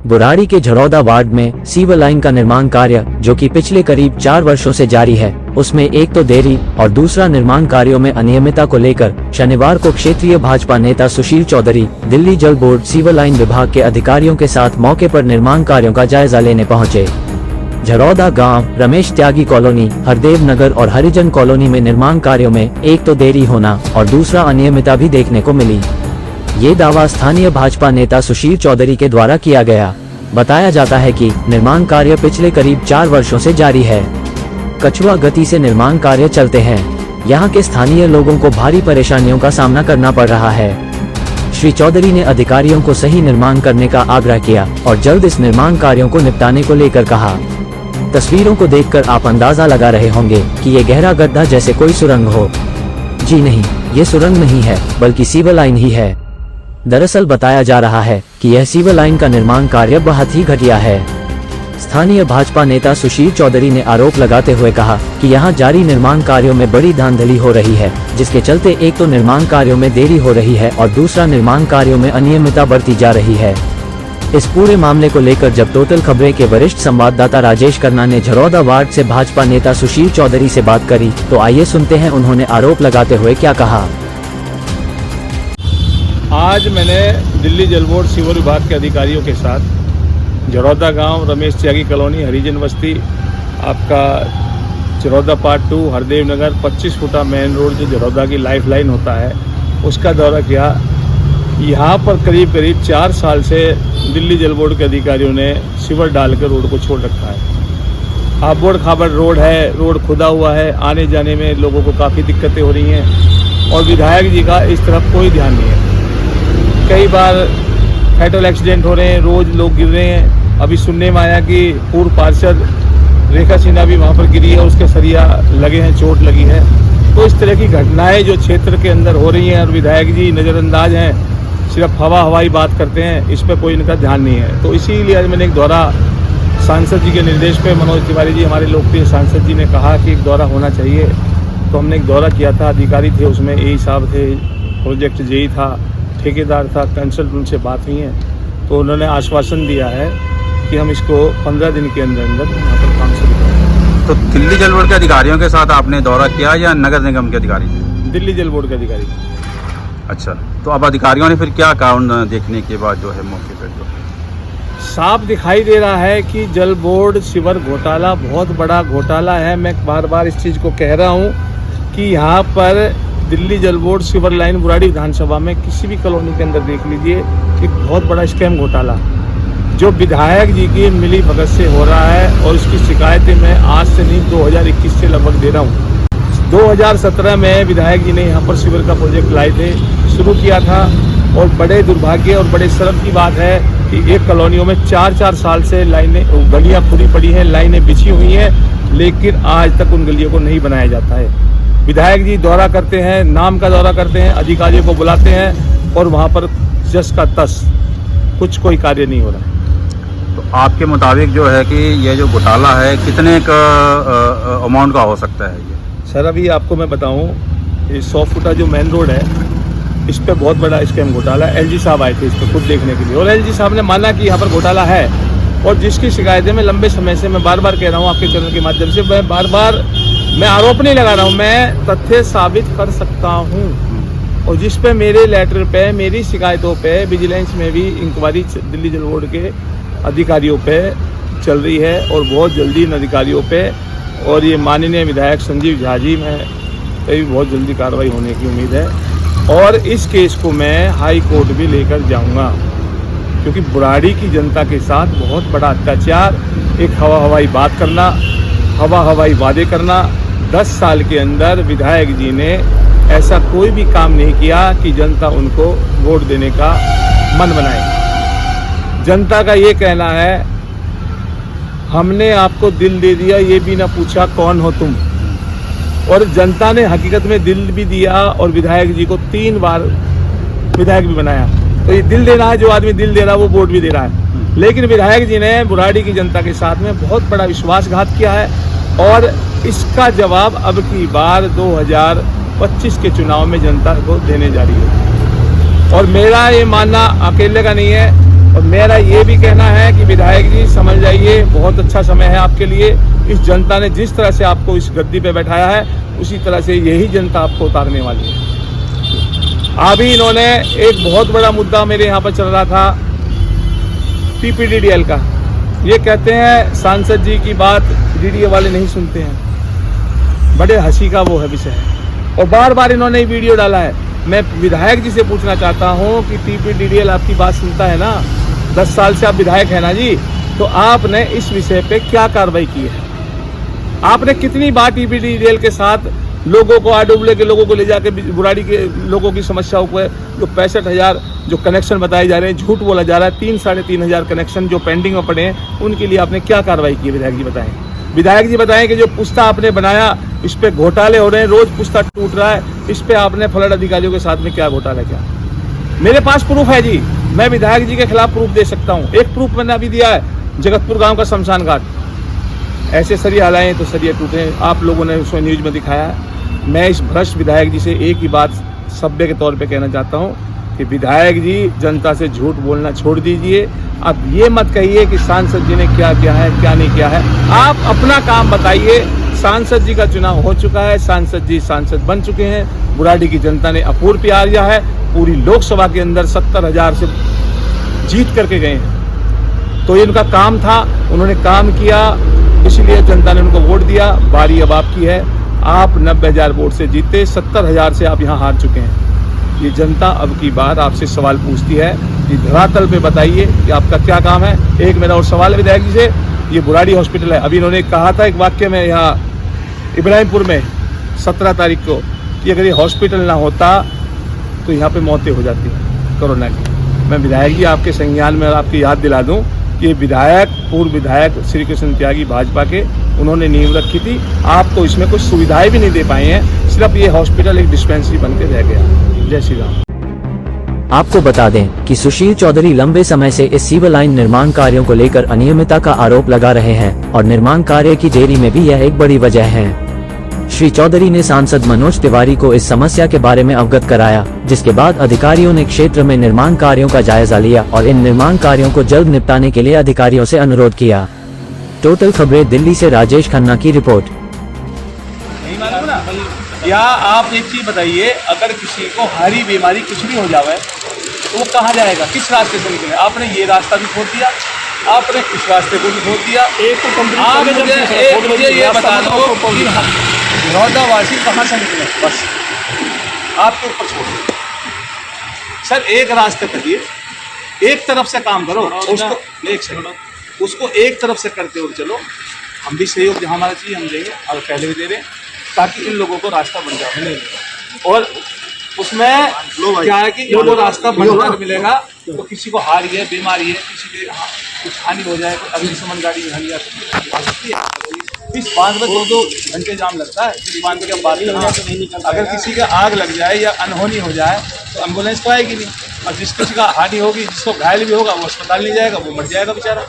बुराड़ी के झड़ौदा वार्ड में sewer line का निर्माण कार्य जो कि पिछले करीब 4 वर्षों से जारी है, उसमें एक तो देरी और दूसरा निर्माण कार्यों में अनियमितता को लेकर शनिवार को क्षेत्रीय भाजपा नेता सुशील चौधरी दिल्ली जल बोर्ड सीवर लाइन विभाग के अधिकारियों के साथ मौके पर निर्माण कार्यों का जायजा लेने पहुंचे। झड़ौदा गांव, रमेश त्यागी कॉलोनी, हरदेव नगर और हरिजन कॉलोनी में निर्माण कार्यों में एक तो देरी होना और दूसरा अनियमितता भी देखने को मिली। ये दावा स्थानीय भाजपा नेता सुशील चौधरी के द्वारा किया गया। बताया जाता है कि निर्माण कार्य पिछले करीब 4 वर्षों से जारी है। कछुआ गति से निर्माण कार्य चलते हैं। यहाँ के स्थानीय लोगों को भारी परेशानियों का सामना करना पड़ रहा है। श्री चौधरी ने अधिकारियों को सही निर्माण करने का आग्रह किया और जल्द इस निर्माण कार्यों को निपटाने को लेकर कहा। तस्वीरों को देखकर आप अंदाजा लगा रहे होंगे कि ये गहरा गड्ढा जैसे कोई सुरंग हो। जी नहीं, ये सुरंग नहीं है बल्कि सीवर लाइन ही है। दरअसल बताया जा रहा है कि यह सीवर लाइन का निर्माण कार्य बहुत ही घटिया है। स्थानीय भाजपा नेता सुशील चौधरी ने आरोप लगाते हुए कहा कि यहां जारी निर्माण कार्यों में बड़ी धांधली हो रही है, जिसके चलते एक तो निर्माण कार्यों में देरी हो रही है और दूसरा निर्माण कार्यों में अनियमितता बढ़ती जा रही है। इस पूरे मामले को लेकर जब टोटल खबरें के वरिष्ठ संवाददाता राजेश खन्ना ने झड़ौदा वार्ड से भाजपा नेता सुशील चौधरी से बात करी, तो आइए सुनते हैं उन्होंने आरोप लगाते हुए क्या कहा। आज मैंने दिल्ली जल बोर्ड सीवर विभाग के अधिकारियों के साथ झड़ौदा गांव, रमेश त्यागी कॉलोनी, हरिजन बस्ती, आपका झड़ौदा पार्ट 2, हरदेव नगर 25 फुटा मेन रोड जो झड़ौदा की लाइफ लाइन होता है उसका दौरा किया। यहाँ पर करीब 4 साल से दिल्ली जल बोर्ड के अधिकारियों ने सीवर डालकर रोड को छोड़ रखा है। आबोड़ खाबड़ रोड है, रोड खुदा हुआ है, आने जाने में लोगों को काफ़ी दिक्कतें हो रही हैं और विधायक जी का इस तरफ कोई ध्यान नहीं है। कई बार फैटल एक्सीडेंट हो रहे हैं, रोज लोग गिर रहे हैं। अभी सुनने में आया कि पूर्व पार्षद रेखा सिन्हा भी वहाँ पर गिरी है, उसके सरिया लगे हैं, चोट लगी है। तो इस तरह की घटनाएं जो क्षेत्र के अंदर हो रही हैं और विधायक जी नज़रअंदाज हैं, सिर्फ हवाई बात करते हैं, इस पर कोई इनका ध्यान नहीं है। तो इसीलिए आज मैंने एक दौरा सांसद जी के निर्देश पे, मनोज तिवारी जी हमारे लोकप्रिय सांसद जी ने कहा कि एक दौरा होना चाहिए, तो हमने एक दौरा किया था। अधिकारी थे उसमें, एई साहब थे, प्रोजेक्ट जेई था, ठेकेदार था, कंसल्टेंट से बात हुई है, तो उन्होंने आश्वासन दिया है कि हम इसको 15 दिन के अंदर यहाँ पर काम शुरू करेंगे। तो दिल्ली जल बोर्ड के अधिकारियों के साथ आपने दौरा किया या नगर निगम के अधिकारी? दिल्ली जल बोर्ड के अधिकारी। अच्छा, तो अब अधिकारियों ने फिर क्या कहा देखने के बाद जो है मौके पर? जो साफ दिखाई दे रहा है कि जल बोर्ड सीवर घोटाला बहुत बड़ा घोटाला है। मैं बार बार इस चीज़ को कह रहा हूँ कि यहाँ पर दिल्ली जल बोर्ड सीवर लाइन बुराड़ी विधानसभा में किसी भी कॉलोनी के अंदर देख लीजिए कि बहुत बड़ा स्कैम घोटाला जो विधायक जी की मिली भगत से हो रहा है। और इसकी शिकायतें मैं आज से नहीं 2021 से लगभग दे रहा हूँ। 2017 में विधायक जी ने यहाँ पर सीवर का प्रोजेक्ट लाए थे, शुरू किया था। और बड़े दुर्भाग्य और बड़े शर्म की बात है कि एक कॉलोनियों में 4 साल से लाइनें, गलियाँ खुली पड़ी हैं, लाइनें बिछी हुई हैं, लेकिन आज तक उन गलियों को नहीं बनाया जाता है। विधायक जी दौरा करते हैं, नाम का दौरा करते हैं, अधिकारियों को बुलाते हैं और वहाँ पर जस का तस कुछ कोई कार्य नहीं हो रहा है। तो आपके मुताबिक जो है कि ये जो घोटाला है कितने का अमाउंट का हो सकता है ये? सर अभी आपको मैं बताऊँ, ये 100 फुटा जो मेन रोड है इस पर बहुत बड़ा स्कैम घोटाला है। एलजी साहब आए थे इस पर खुद देखने के लिए और एलजी साहब ने माना कि यहाँ पर घोटाला है। और जिसकी शिकायतें मैं लंबे समय से, मैं बार बार कह रहा हूँ आपके चैनल के माध्यम से, मैं आरोप नहीं लगा रहा हूँ, मैं तथ्य साबित कर सकता हूँ। और जिस पे मेरे लेटर पे, मेरी शिकायतों पे विजिलेंस में भी इंक्वायरी दिल्ली जल बोर्ड के अधिकारियों पे चल रही है और बहुत जल्दी इन अधिकारियों पे, और ये माननीय विधायक संजीव झा जी में भी बहुत जल्दी कार्रवाई होने की उम्मीद है। और इस केस को मैं हाई कोर्ट भी लेकर जाऊँगा, क्योंकि बुराड़ी की जनता के साथ बहुत बड़ा अत्याचार, एक हवाई बात करना, हवाई वादे करना। 10 साल के अंदर विधायक जी ने ऐसा कोई भी काम नहीं किया कि जनता उनको वोट देने का मन बनाए। जनता का ये कहना है, हमने आपको दिल दे दिया, ये भी ना पूछा कौन हो तुम। और जनता ने हकीकत में दिल भी दिया और विधायक जी को 3 बार विधायक भी बनाया। तो ये दिल दे रहा है, जो आदमी दिल दे रहा है वो वोट भी दे रहा है। लेकिन विधायक जी ने बुराड़ी की जनता के साथ में बहुत बड़ा विश्वासघात किया है और इसका जवाब अब की बार 2025 के चुनाव में जनता को देने जा रही है। और मेरा ये मानना अकेले का नहीं है, और मेरा ये भी कहना है कि विधायक जी समझ जाइए, बहुत अच्छा समय है आपके लिए। इस जनता ने जिस तरह से आपको इस गद्दी पे बैठाया है, उसी तरह से यही जनता आपको उतारने वाली है। अभी इन्होंने एक बहुत बड़ा मुद्दा मेरे यहाँ पर चल रहा था, TPDDL का। ये कहते हैं सांसद जी की बात DDA वाले नहीं सुनते हैं, बड़े हंसी का वो है विषय है। और बार बार इन्होंने वीडियो डाला है। मैं विधायक जी से पूछना चाहता हूँ कि TPDDL आपकी बात सुनता है ना? 10 साल से आप विधायक है ना जी, तो आपने इस विषय पे क्या कार्रवाई की है? आपने कितनी बार TPDDL के साथ लोगों को, RWA के लोगों को ले जाके बुराड़ी के लोगों की समस्याओं को, जो 65,000 जो कनेक्शन बताए जा रहे हैं, झूठ बोला जा रहा है, 3-3.5 हजार कनेक्शन जो पेंडिंग में पड़े हैं, उनके लिए आपने क्या कार्रवाई की? विधायक जी बताएं। विधायक जी बताएं कि जो पुस्ता आपने बनाया, इस पे घोटाले हो रहे हैं, रोज पुस्ता टूट रहा है, इस पे आपने फ्लड अधिकारियों के साथ में क्या घोटाला किया? मेरे पास प्रूफ है जी, मैं विधायक जी के खिलाफ प्रूफ दे सकता हूँ। एक प्रूफ मैंने अभी दिया है, जगतपुर गाँव का शमशान घाट, ऐसे सरिया हलाए तो सरिया टूटे, आप लोगों ने उसको न्यूज में दिखाया है। मैं इस भ्रष्ट विधायक जी से एक ही बात सभ्य के तौर पे कहना चाहता हूँ कि विधायक जी जनता से झूठ बोलना छोड़ दीजिए। अब ये मत कहिए कि सांसद जी ने क्या किया है, क्या नहीं किया है। आप अपना काम बताइए। सांसद जी का चुनाव हो चुका है, सांसद जी सांसद बन चुके हैं। बुराड़ी की जनता ने अपूर्व प्यार दिया है, पूरी लोकसभा के अंदर 70,000 से जीत करके गए हैं। तो ये उनका काम था, उन्होंने काम किया, इसलिए जनता ने उनको वोट दिया। बारी अब आपकी है। आप 90,000 वोट से जीते, 70,000 से आप यहाँ हार चुके हैं। ये जनता अब की बार आपसे सवाल पूछती है कि धरातल पे बताइए कि आपका क्या काम है। एक मेरा और सवाल है विधायक जी से, ये बुराड़ी हॉस्पिटल है, अभी इन्होंने कहा था एक वाक्य में यहाँ इब्राहिमपुर में 17 तारीख को कि अगर ये हॉस्पिटल ना होता तो यहाँ पे मौतें हो जाती कोरोना की। मैं विधायक जी आपके संज्ञान में आपकी याद दिला दूँ कि विधायक, पूर्व विधायक श्री कृष्ण त्यागी भाजपा के, उन्होंने नींव रखी थी। आप तो इसमें कुछ सुविधाएं भी नहीं दे पाए हैं, सिर्फ ये हॉस्पिटल एक डिस्पेंसरी बन के रह गया। जय श्री राम। आपको बता दें कि सुशील चौधरी लंबे समय से इस सीवर लाइन निर्माण कार्यों को लेकर अनियमितता का आरोप लगा रहे हैं और निर्माण कार्य की देरी में भी यह एक बड़ी वजह है। श्री चौधरी ने सांसद मनोज तिवारी को इस समस्या के बारे में अवगत कराया, जिसके बाद अधिकारियों ने क्षेत्र में निर्माण कार्यों का जायजा लिया और इन निर्माण कार्यों को जल्द निपटाने के लिए अधिकारियों से अनुरोध किया। टोटल खबरें दिल्ली से राजेश खन्ना की रिपोर्ट। या आप एक चीज बताइए, अगर किसी को हरी बीमारी कुछ भी हो जाए तो वो कहाँ जाएगा, किस रास्ते से निकले? आपने ये रास्ता भी छोड़ दिया, आपने इस रास्ते को भी छोड़ दिया। आप मुझे ये बता दो कि बड़ौदावासी कहाँ से निकले? बस आपके ऊपर छोड़ दो सर। एक रास्ते करिए, एक तरफ से काम करो, उसको एक सेकंड, उसको एक तरफ से करते हुए चलो। हम भी सहयोग जहाँ हमारा चाहिए हम देंगे, और पहले भी दे रहे हैं, ताकि इन लोगों को रास्ता बन जाए। और उसमें क्या है कि वो रास्ता बनकर मिलेगा तो किसी को हारी है, बीमारी है, किसी के कुछ हानि हो जाए, अग्निशमन गाड़ी हानि आ सकती है। इस बांध में 2-2 घंटे जाम लगता है। इस बांध के बाद अगर किसी का आग लग जाए या अनहोनी हो जाए तो एम्बुलेंस तो आएगी नहीं, और जिस किसी का हानि होगी, जिसको घायल भी होगा वो अस्पताल नहीं जाएगा, वो मर जाएगा बेचारा।